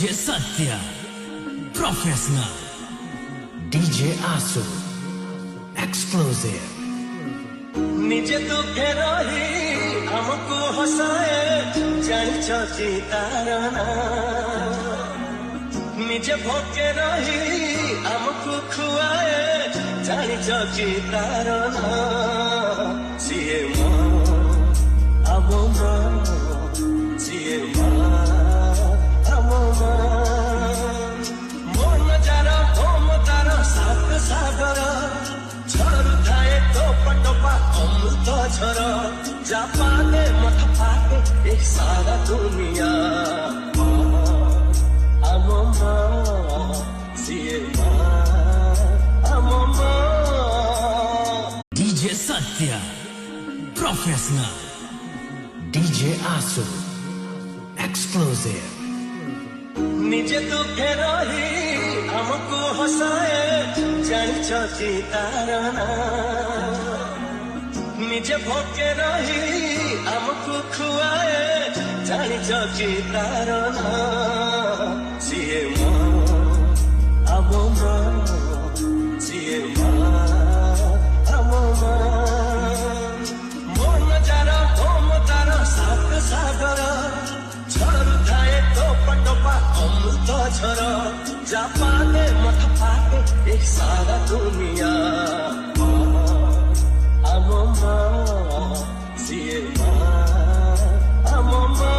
DJ Satya, Professional. DJ Asu, Exclusive. निजे दुखे रही हमको हसाए जानी चौची तारना निजे भोके रही हमको खुआए जानी चौची तारना सिए माँ अब माँ सिए माँ अब माँ मोर नजारा होम तारा सात सागर झरू थाए टोपा अमृत झर जापाने मठ पाके एक सारा दुनिया आममा CMA आममा DJ Satya, Professional. DJ Asu, Exclusive. निजे दुखे रही हमको हसाए जानी चौची तारना निजे भोके रही हमको खुआए जानी चौची तारना सिए माँ अब माँ सिए माँ अब माँ मोर नजारा होम तारा सात सागर झरू थाए टोपा अमृत झर जापाने मठ पाके एक सारा दुनिया आममा सिए माँ आममा